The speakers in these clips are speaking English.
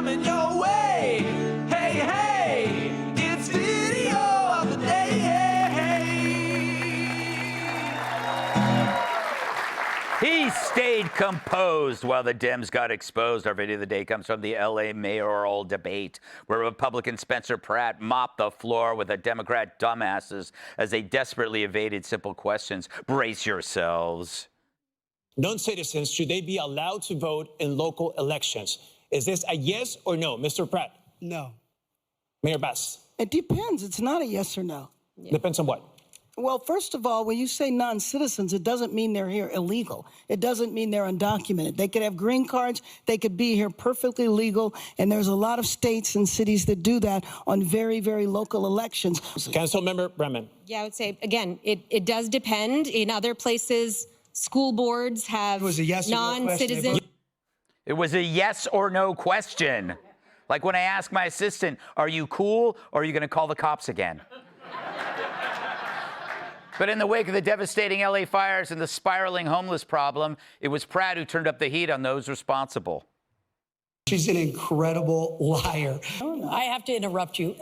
coming your way. Hey, hey, it's video of the day. He stayed composed while the Dems got exposed. Our video of the day comes from the LA mayoral debate, where Republican Spencer Pratt mopped the floor with the Democrat dumbasses as they desperately evaded simple questions. Brace yourselves. Non-citizens, should they be allowed to vote in local elections? Is this a yes or no? Mr. Pratt? No. Mayor Bass? It depends. It's not a yes or no. Depends on what? Well, first of all, when you say non-citizens, it doesn't mean they're here illegal. It doesn't mean they're undocumented. They could have green cards. They could be here perfectly legal. And there's a lot of states and cities that do that on very, very local elections. Councilmember Bremen? Yeah, I would say, again, it does depend. In other places, school boards have non-citizen. It was a yes or no question. Like when I ask my assistant, are you cool or are you going to call the cops again? But in the wake of the devastating LA fires and the spiraling homeless problem, it was Pratt who turned up the heat on those responsible. She's an incredible liar. I have to interrupt you.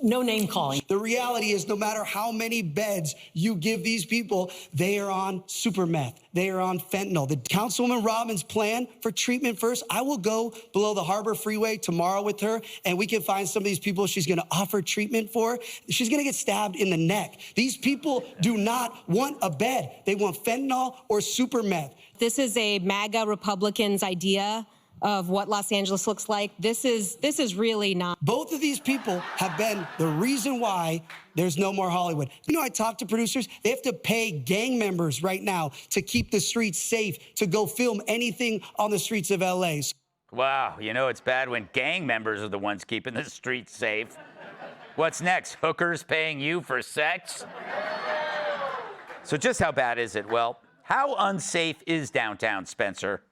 No name calling. The reality is, no matter how many beds you give these people, they are on super meth. They are on fentanyl. The Councilwoman Robbins' plan for treatment first, I will go below the Harbor Freeway tomorrow with her, and we can find some of these people she's going to offer treatment for. She's going to get stabbed in the neck. These people do not want a bed. They want fentanyl or super meth. This is a MAGA Republicans' idea of what Los Angeles looks like. This is really not. Both of these people have been the reason why there's no more Hollywood. You know, I talked to producers. They have to pay gang members right now to keep the streets safe, to go film anything on the streets of LA. Wow, you know it's bad when gang members are the ones keeping the streets safe. What's next? Hookers paying you for sex? So just how bad is it? Well, how unsafe is downtown, Spencer?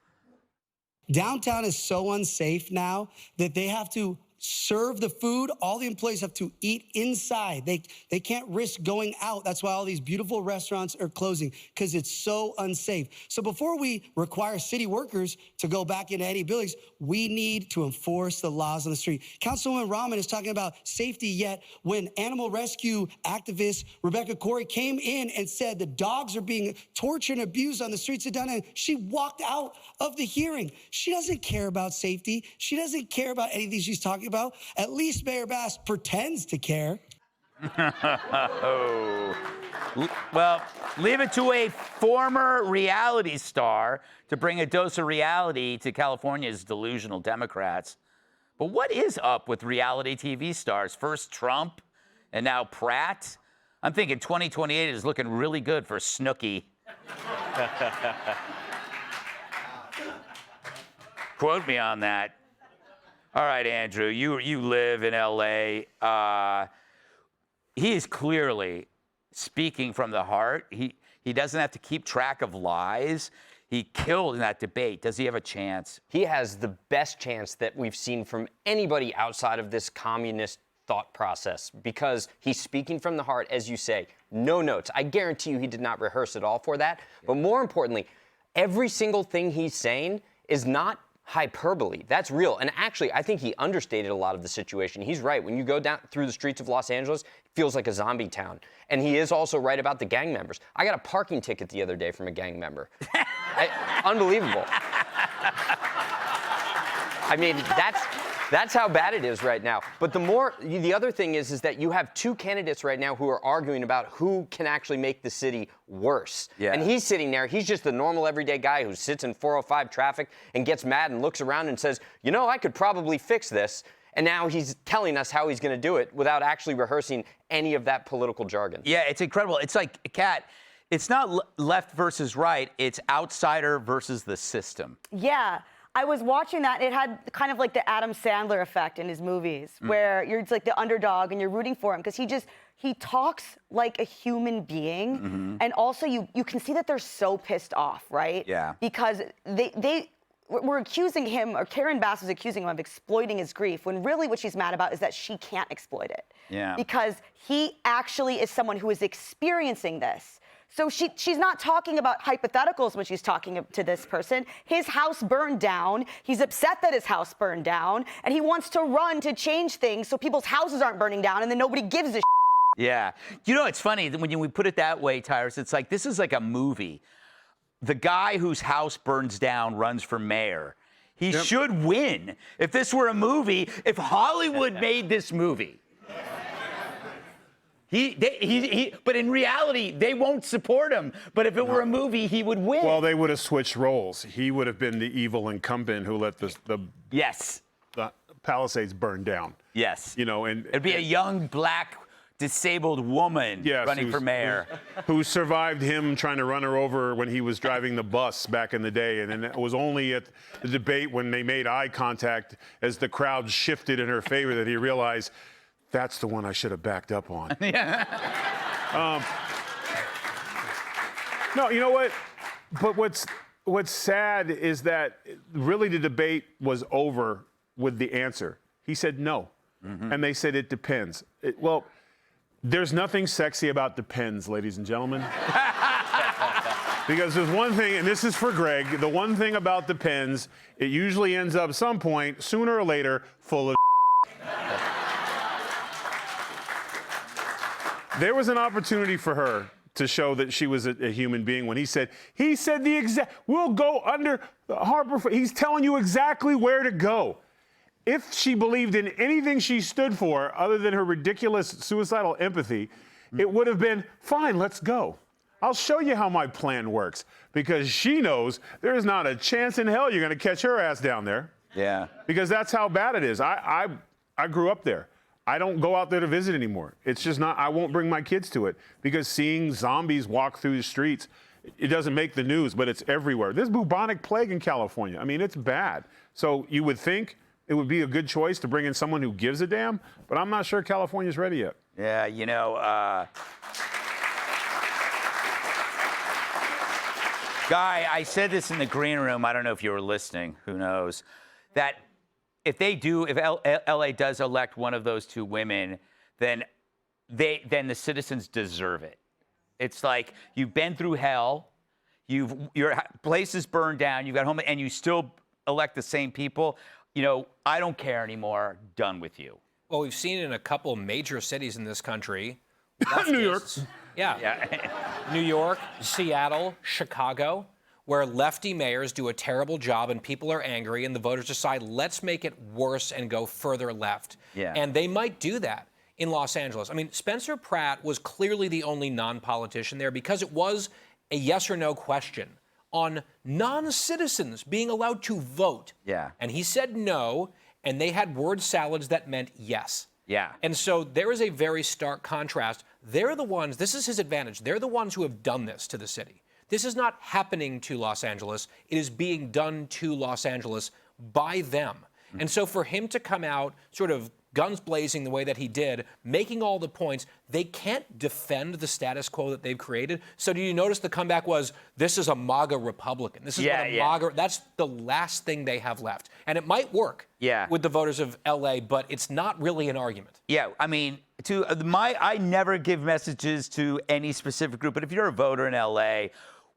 Downtown is so unsafe now that they have to serve the food. All the employees have to eat inside. They can't risk going out. That's why all these beautiful restaurants are closing, because it's so unsafe. So before we require city workers to go back into any buildings, we need to enforce the laws on the street. Councilwoman Rahman is talking about safety, yet when animal rescue activist Rebecca Corey came in and said the dogs are being tortured and abused on the streets of downtown, she walked out of the hearing. She doesn't care about safety. She doesn't care about anything she's talking about. At least Mayor Bass pretends to care. Well, leave it to a former reality star to bring a dose of reality to California's delusional Democrats. But what is up with reality TV stars? First Trump and now Pratt? I'm thinking 2028 is looking really good for Snooki. Quote me on that. All right, Andrew, you live in LA. He is clearly speaking from the heart. He doesn't have to keep track of lies. He killed in that debate. Does he have a chance? He has the best chance that we've seen from anybody outside of this communist thought process, because he's speaking from the heart, as you say, no notes. I guarantee you he did not rehearse at all for that. But more importantly, every single thing he's saying is not hyperbole. That's real. And actually, I think he understated a lot of the situation. He's right. When you go down through the streets of Los Angeles, it feels like a zombie town. And he is also right about the gang members. I got a parking ticket the other day from a gang member. Unbelievable. I mean, that's how bad it is right now. But the other thing is that you have two candidates right now who are arguing about who can actually make the city worse. Yeah. And he's sitting there, he's just the normal everyday guy who sits in 405 traffic and gets mad and looks around and says, you know, I could probably fix this. And now he's telling us how he's going to do it without actually rehearsing any of that political jargon. Yeah, it's incredible. It's like, Kat, it's not left versus right. It's outsider versus the system. Yeah. I was watching that. It had kind of like the Adam Sandler effect in his movies, where you're like the underdog and you're rooting for him because he talks like a human being. And also you can see that they're so pissed off, right? Yeah. Because they were accusing him, or Karen Bass was accusing him of exploiting his grief, when really what she's mad about is that she can't exploit it. Yeah. Because he actually is someone who is experiencing this. So she's not talking about hypotheticals when she's talking to this person. His house burned down. He's upset that his house burned down, and he wants to run to change things so people's houses aren't burning down, and then nobody gives a shit. Yeah. You know, it's funny when we put it that way, Tyrus, it's like this is like a movie. The guy whose house burns down runs for mayor. He should win. If this were a movie, if Hollywood made this movie, but in reality, they won't support him. But if it were a movie, he would win. Well, they would have switched roles. He would have been the evil incumbent who let the Palisades burn down. Yes. You know, and it'd be a young black disabled woman running for mayor. Who survived him trying to run her over when he was driving the bus back in the day. And then it was only at the debate when they made eye contact as the crowd shifted in her favor that he realized that's the one I should have backed up on. No, you know what? But what's sad is that really the debate was over with the answer. He said no. And they said it depends. Well, there's nothing sexy about depends, ladies and gentlemen. Because there's one thing, and this is for Greg, the one thing about depends, it usually ends up some point, sooner or later, full of There was an opportunity for her to show that she was a human being when he said the exact, we'll go under Harper. He's telling you exactly where to go. If she believed in anything she stood for other than her ridiculous suicidal empathy, it would have been, fine, let's go. I'll show you how my plan works. Because she knows there's not a chance in hell you're going to catch her ass down there. Yeah. Because that's how bad it is. I grew up there. I don't go out there to visit anymore. It's just not, I won't bring my kids to it. Because seeing zombies walk through the streets, it doesn't make the news, but it's everywhere. There's bubonic plague in California. I mean, it's bad. So you would think it would be a good choice to bring in someone who gives a damn, but I'm not sure California's ready yet. Yeah, you know, Guy, I said this in the green room. I don't know if you were listening. Who knows? That if LA does elect one of those two women, then the citizens deserve it. It's like you've been through hell, your place is burned down, you've got home, and you still elect the same people. You know, I don't care anymore. Done with you. Well, we've seen in a couple major cities in this country. New York. Yeah. New York, Seattle, Chicago, where lefty mayors do a terrible job and people are angry and the voters decide, let's make it worse and go further left. Yeah. And they might do that in Los Angeles. I mean, Spencer Pratt was clearly the only non-politician there because it was a yes or no question on non-citizens being allowed to vote. Yeah. And he said no, and they had word salads that meant yes. Yeah. And so there is a very stark contrast. They're the ones, this is his advantage, they're the ones who have done this to the city. This is not happening to Los Angeles. It is being done to Los Angeles by them. And so for him to come out sort of guns blazing the way that he did, making all the points, they can't defend the status quo that they've created. So do you notice the comeback was, this is a MAGA Republican. This is what a MAGA, that's the last thing they have left. And it might work with the voters of LA, but it's not really an argument. Yeah, I mean, I never give messages to any specific group, but if you're a voter in LA,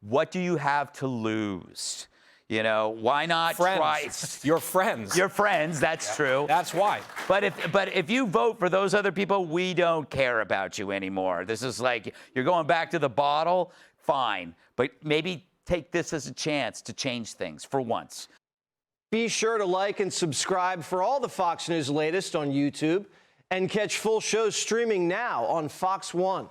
what do you have to lose? You know, why not try? Your friends. Your friends, that's true. That's why. But if you vote for those other people, we don't care about you anymore. This is like, you're going back to the bottle, fine. But maybe take this as a chance to change things for once. Be sure to like and subscribe for all the Fox News latest on YouTube and catch full shows streaming now on Fox One.